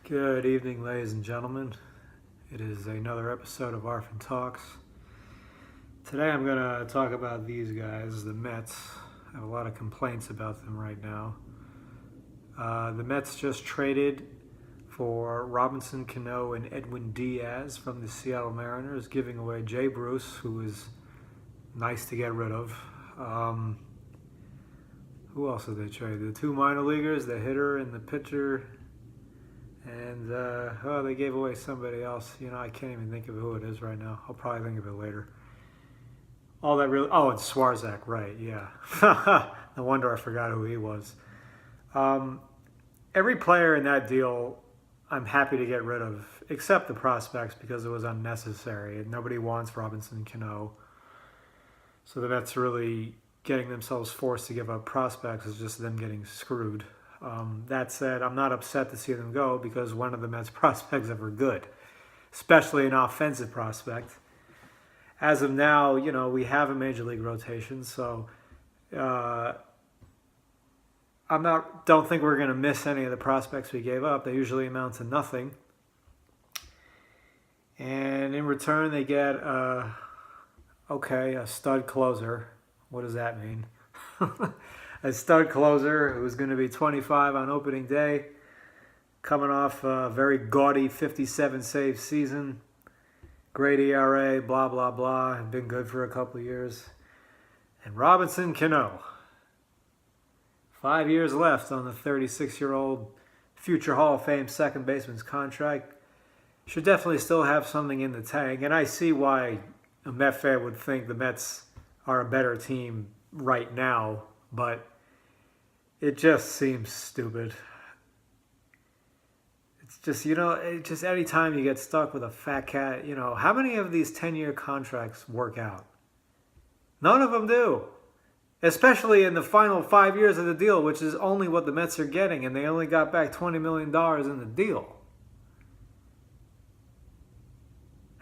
Good evening, ladies and gentlemen. It is another episode of Arfin Talks. Today I'm going to talk about these guys, the Mets. I have a lot of complaints about them right now. The Mets just traded for Robinson Cano and Edwin Diaz from the Seattle Mariners, giving away Jay Bruce, who is nice to get rid of. Who else did they trade? The two minor leaguers, the hitter and the pitcher. And, they gave away somebody else. I can't even think of who it is right now. I'll probably think of it later. It's Swarzak, right, yeah. No wonder I forgot who he was. Every player in that deal, I'm happy to get rid of, except the prospects, because it was unnecessary. And nobody wants Robinson Cano. So the Mets really getting themselves forced to give up prospects is just them getting screwed. That said, I'm not upset to see them go because one of the Mets prospects ever good, especially an offensive prospect. As of now, we have a major league rotation, so don't think we're going to miss any of the prospects we gave up. They usually amount to nothing. And in return, they get a stud closer. What does that mean? A stud closer who's going to be 25 on opening day, coming off a very gaudy 57-save season. Great ERA, blah, blah, blah. Been good for a couple of years. And Robinson Cano. 5 years left on the 36-year-old future Hall of Fame second baseman's contract. Should definitely still have something in the tank. And I see why a Met fan would think the Mets are a better team right now, but it just seems stupid. It's just, any time you get stuck with a fat cat, how many of these 10-year contracts work out? None of them do. Especially in the final 5 years of the deal, which is only what the Mets are getting, and they only got back $20 million in the deal.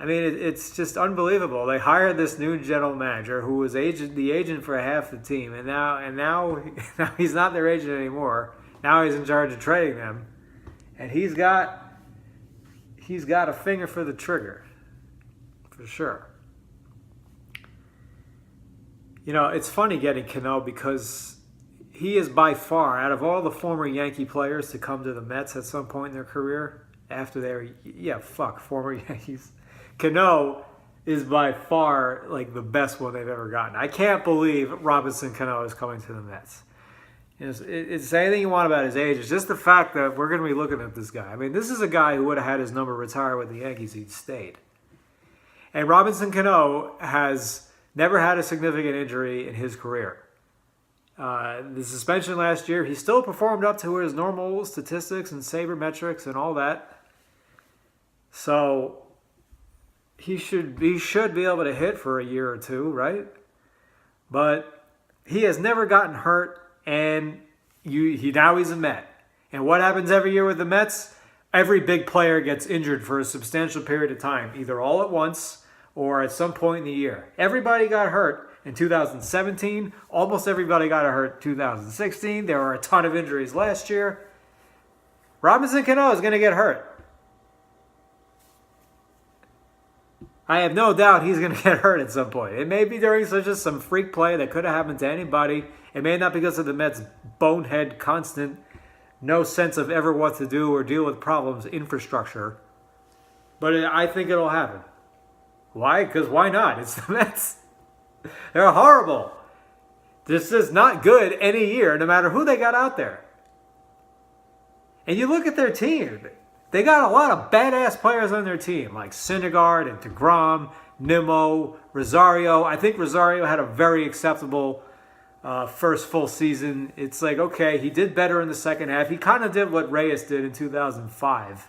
I mean, it's just unbelievable. They hired this new general manager who was the agent for half the team, and now he's not their agent anymore. Now he's in charge of trading them, and he's got a finger for the trigger, for sure. It's funny getting Cano because he is by far, out of all the former Yankee players to come to the Mets at some point in their career, after former Yankees. Cano is by far like the best one they've ever gotten. I can't believe Robinson Cano is coming to the Mets. It's anything you want about his age. It's just the fact that we're going to be looking at this guy. I mean, this is a guy who would have had his number retired with the Yankees. He'd stayed. And Robinson Cano has never had a significant injury in his career. The suspension last year, he still performed up to his normal statistics and sabermetrics and all that. So he should be able to hit for a year or two, right? But he has never gotten hurt, and now he's a Met. And what happens every year with the Mets? Every big player gets injured for a substantial period of time, either all at once or at some point in the year. Everybody got hurt in 2017. Almost everybody got hurt in 2016. There were a ton of injuries last year. Robinson Cano is going to get hurt. I have no doubt he's going to get hurt at some point. It may be during just some freak play that could have happened to anybody. It may not be because of the Mets' bonehead, constant, no sense of ever what to do or deal with problems, infrastructure. But I think it'll happen. Why? Because why not? It's the Mets. They're horrible. This is not good any year, no matter who they got out there. And you look at their team. They got a lot of badass players on their team, like Syndergaard and DeGrom, Nimmo, Rosario. I think Rosario had a very acceptable first full season. It's like, okay, he did better in the second half. He kind of did what Reyes did in 2005.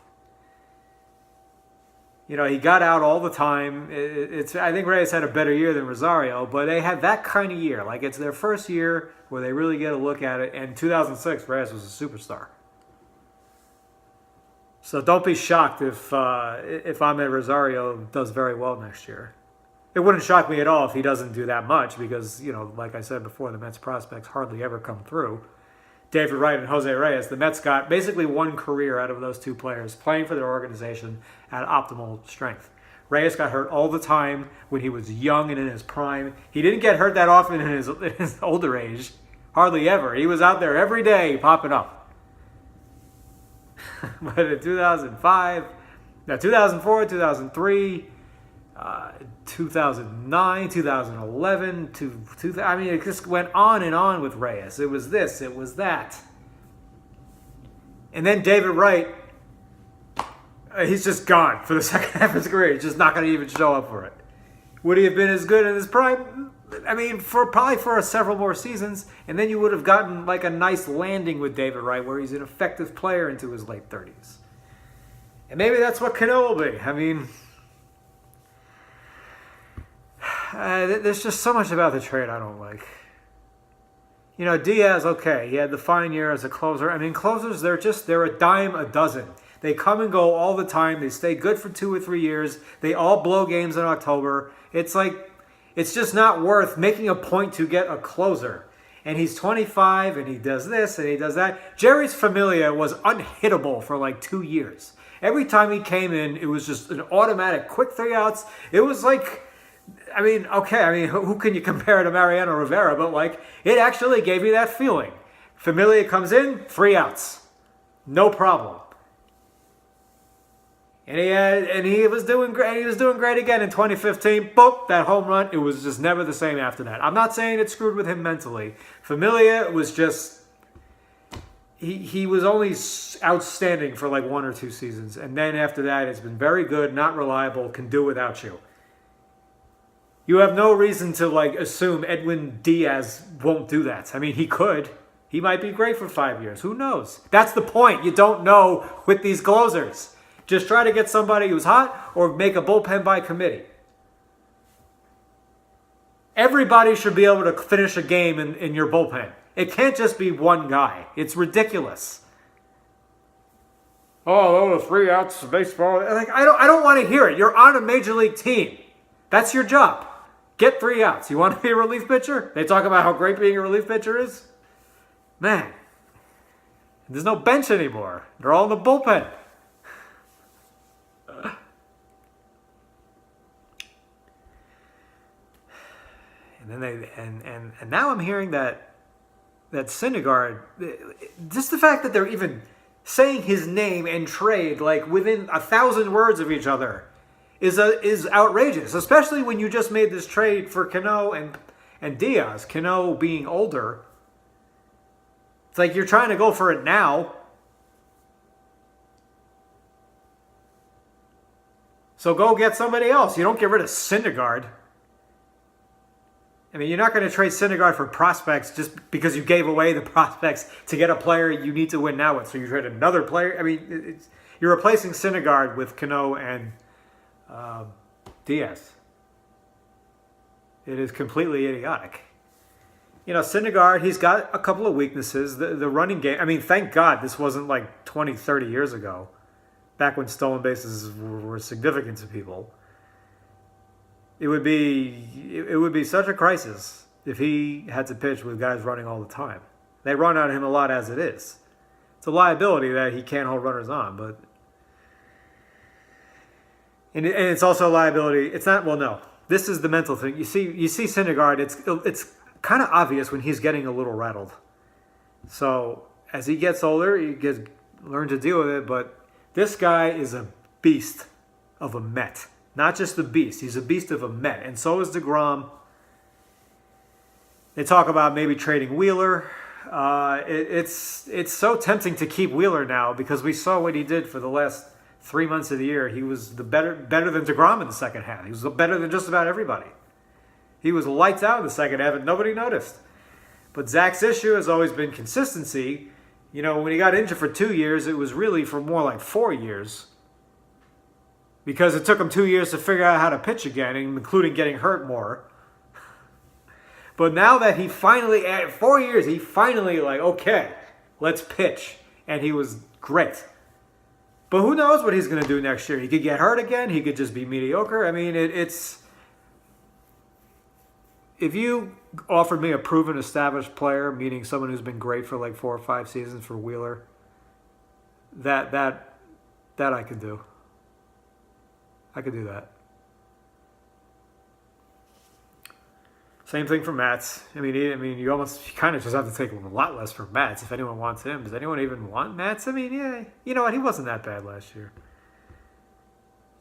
He got out all the time. I think Reyes had a better year than Rosario, but they had that kind of year. Like, it's their first year where they really get a look at it. And 2006, Reyes was a superstar. So don't be shocked if Ahmed Rosario does very well next year. It wouldn't shock me at all if he doesn't do that much because, like I said before, the Mets prospects hardly ever come through. David Wright and Jose Reyes, the Mets got basically one career out of those two players playing for their organization at optimal strength. Reyes got hurt all the time when he was young and in his prime. He didn't get hurt that often in his older age. Hardly ever. He was out there every day popping up. But in 2004, 2003, 2009, 2011, I mean, it just went on and on with Reyes. It was this, it was that. And then David Wright, he's just gone for the second half of his career. He's just not going to even show up for it. Would he have been as good in his prime? I mean, probably for several more seasons, and then you would have gotten like a nice landing with David Wright where he's an effective player into his late 30s. And maybe that's what Cano will be. I mean, there's just so much about the trade I don't like. You know, Diaz, okay, he had the fine year as a closer. I mean, closers, they're a dime a dozen. They come and go all the time. They stay good for 2 or 3 years. They all blow games in October. It's like, it's just not worth making a point to get a closer. And he's 25, and he does this, and he does that. Jerry's Familia was unhittable for like 2 years. Every time he came in, it was just an automatic quick 3 outs. It was like, I mean, okay, I mean, who can you compare to Mariano Rivera? But like, it actually gave you that feeling. Familia comes in, 3 outs. No problem. And he was doing great. He was doing great again in 2015. Boop, that home run. It was just never the same after that. I'm not saying it screwed with him mentally. Familia was just he was only outstanding for like 1 or 2 seasons, and then after that, it's been very good, not reliable, can do without you. You have no reason to like assume Edwin Diaz won't do that. I mean, he could. He might be great for 5 years. Who knows? That's the point. You don't know with these closers. Just try to get somebody who's hot or make a bullpen by committee. Everybody should be able to finish a game in your bullpen. It can't just be one guy. It's ridiculous. Oh, those 3 outs, baseball. Like, I don't want to hear it. You're on a major league team. That's your job. Get 3 outs. You want to be a relief pitcher? They talk about how great being a relief pitcher is. Man, there's no bench anymore. They're all in the bullpen. And then and now I'm hearing that Syndergaard, just the fact that they're even saying his name and trade like within 1,000 words of each other is outrageous, especially when you just made this trade for Cano and Diaz. Cano being older, it's like you're trying to go for it now. So go get somebody else. You don't get rid of Syndergaard. I mean, you're not going to trade Syndergaard for prospects just because you gave away the prospects to get a player you need to win now with. So you trade another player. I mean, you're replacing Syndergaard with Cano and Diaz. It is completely idiotic. You know, Syndergaard, he's got a couple of weaknesses. The running game, I mean, thank God this wasn't like 20, 30 years ago, back when stolen bases were significant to people. It would be such a crisis if he had to pitch with guys running all the time. They run on him a lot as it is. It's a liability that he can't hold runners on, but and it's also a liability. It's not, well, no. This is the mental thing. You see Syndergaard, it's kind of obvious when he's getting a little rattled. So as he gets older, he learn to deal with it, but this guy is a beast of a Met. Not just a beast. He's a beast of a Met. And so is DeGrom. They talk about maybe trading Wheeler. It's so tempting to keep Wheeler now because we saw what he did for the last 3 months of the year. He was better than DeGrom in the second half. He was better than just about everybody. He was lights out in the second half and nobody noticed. But Zach's issue has always been consistency. You know, when he got injured for 2 years, it was really for more like 4 years. Because it took him 2 years to figure out how to pitch again, including getting hurt more. But now that he finally, at 4 years, he finally like, okay, let's pitch. And he was great. But who knows what he's going to do next year? He could get hurt again. He could just be mediocre. I mean, it's... If you offered me a proven, established player, meaning someone who's been great for like 4 or 5 seasons for Wheeler, that I could do. I could do that. Same thing for Mats. I mean, you kind of just have to take a lot less for Mats if anyone wants him. Does anyone even want Mats? I mean, yeah, you know what? He wasn't that bad last year.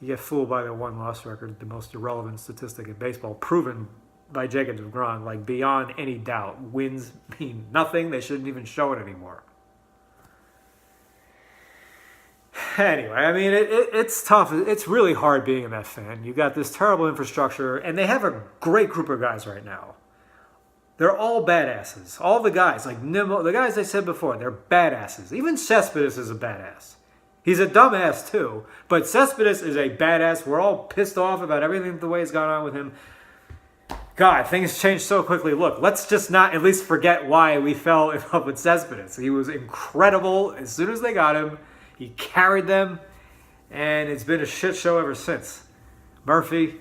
You get fooled by the 1-loss record, the most irrelevant statistic in baseball, proven by Jacob DeGrom, like beyond any doubt. Wins mean nothing. They shouldn't even show it anymore. Anyway, I mean, it's tough. It's really hard being a Mets fan. You got this terrible infrastructure, and they have a great group of guys right now. They're all badasses. All the guys, like Nimmo, the guys I said before, they're badasses. Even Cespedes is a badass. He's a dumbass too, but Cespedes is a badass. We're all pissed off about everything, the way it's gone on with him. God, things change so quickly. Look, let's just not at least forget why we fell in love with Cespedes. He was incredible as soon as they got him. He carried them, and it's been a shit show ever since. Murphy.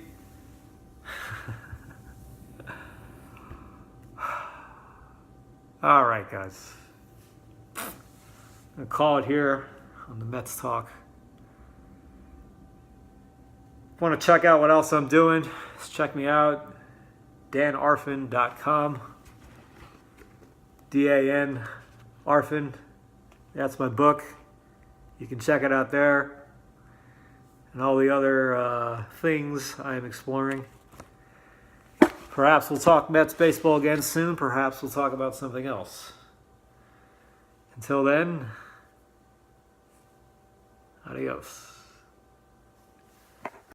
All right, guys. I'm going to call it here on the Mets Talk. If you want to check out what else I'm doing, just check me out. danarfin.com. D-A-N, Arfin. That's my book. You can check it out there. And all the other things I am exploring. Perhaps we'll talk Mets baseball again soon. Perhaps we'll talk about something else. Until then, adios.